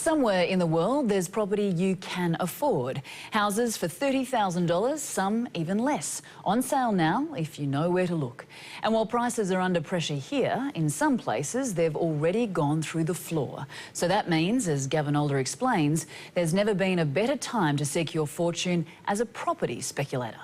Somewhere in the world, there's property you can afford. Houses for $30,000, some even less. On sale now, if you know where to look. And while prices are under pressure here, in some places they've already gone through the floor. So that means, as Gavin Older explains, there's never been a better time to seek your fortune as a property speculator.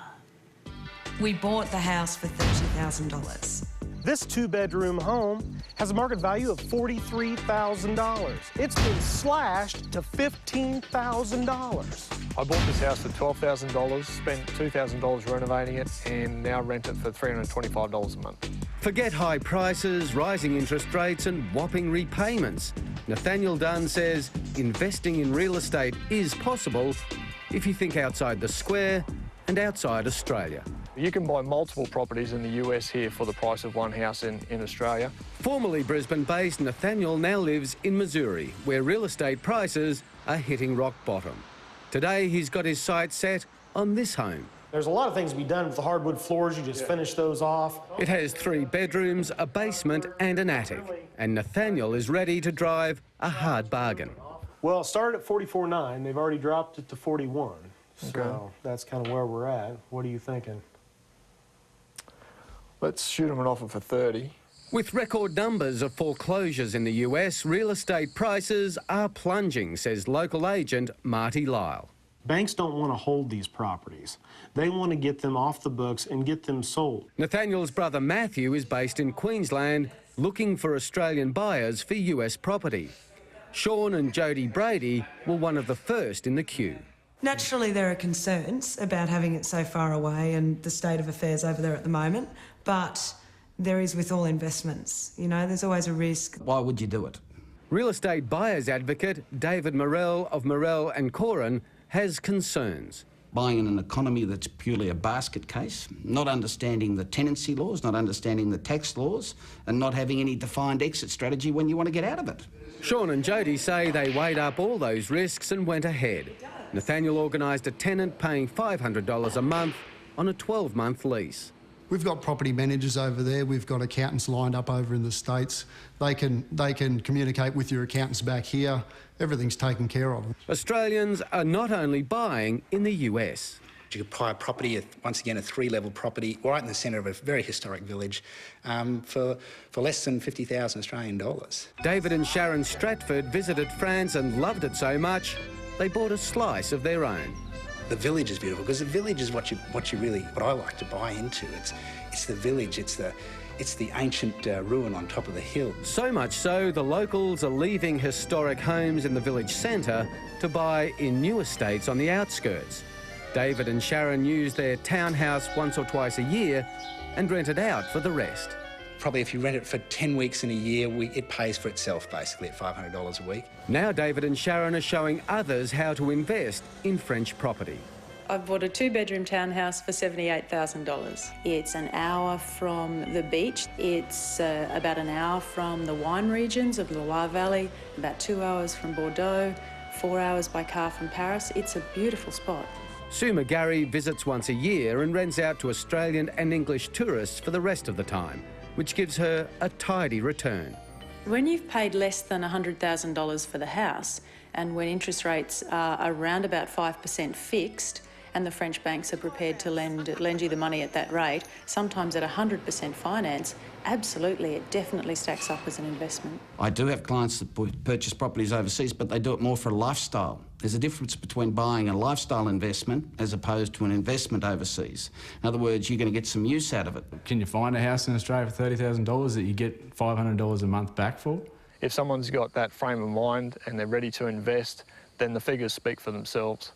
We bought the house for $30,000. This two-bedroom home has a market value of $43,000. It's been slashed to $15,000. I bought this house for $12,000, spent $2,000 renovating it, and now rent it for $325 a month. Forget high prices, rising interest rates and whopping repayments. Nathaniel Dunn says investing in real estate is possible if you think outside the square and outside Australia. You can buy multiple properties in the US here for the price of one house in Australia. Formerly Brisbane-based, Nathaniel now lives in Missouri, where real estate prices are hitting rock bottom. Today, he's got his sights set on this home. There's a lot of things to be done with the hardwood floors. You just finish those off. It has 3 bedrooms, a basement and an attic. And Nathaniel is ready to drive a hard bargain. Well, it started at $44,900. They've already dropped it to $41,000. So Okay. that's kind of where we're at. What are you thinking? Let's shoot them an offer for $30,000. With record numbers of foreclosures in the US, real estate prices are plunging, says local agent Marty Lyle. Banks don't want to hold these properties. They want to get them off the books and get them sold. Nathaniel's brother Matthew is based in Queensland, looking for Australian buyers for US property. Sean and Jodie Brady were one of the first in the queue. Naturally, there are concerns about having it so far away and the state of affairs over there at the moment, but there is with all investments. You know, there's always a risk. Why would you do it? Real estate buyers advocate David Morell of Morell and Corin has concerns. Buying in an economy that's purely a basket case, not understanding the tenancy laws, not understanding the tax laws, and not having any defined exit strategy when you want to get out of it. Sean and Jodie say they weighed up all those risks and went ahead. Nathaniel organised a tenant paying $500 a month on a 12-month lease. We've got property managers over there. We've got accountants lined up over in the States. They can communicate with your accountants back here. Everything's taken care of. Australians are not only buying in the US. You could buy a property, once again, a 3-level property, right in the centre of a very historic village, for less than 50,000 Australian dollars. David and Sharon Stratford visited France and loved it so much, they bought a slice of their own. The village is beautiful because the village is what I like to buy into. It's the village. It's the ancient ruin on top of the hill. So much so, the locals are leaving historic homes in the village centre to buy in new estates on the outskirts. David and Sharon use their townhouse once or twice a year and rent it out for the rest. Probably if you rent it for 10 weeks in a year, it pays for itself basically at $500 a week. Now David and Sharon are showing others how to invest in French property. I've bought a 2-bedroom townhouse for $78,000. It's an hour from the beach. It's about an hour from the wine regions of the Loire Valley, about 2 hours from Bordeaux, 4 hours by car from Paris. It's a beautiful spot. Sue McGarry visits once a year and rents out to Australian and English tourists for the rest of the time, which gives her a tidy return. When you've paid less than $100,000 for the house, and when interest rates are around about 5% fixed, and the French banks are prepared to lend you the money at that rate, sometimes at 100% finance, absolutely, it definitely stacks up as an investment. I do have clients that purchase properties overseas, but they do it more for a lifestyle. There's a difference between buying a lifestyle investment as opposed to an investment overseas. In other words, you're going to get some use out of it. Can you find a house in Australia for $30,000 that you get $500 a month back for? If someone's got that frame of mind and they're ready to invest, then the figures speak for themselves.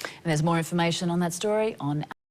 And there's more information on that story on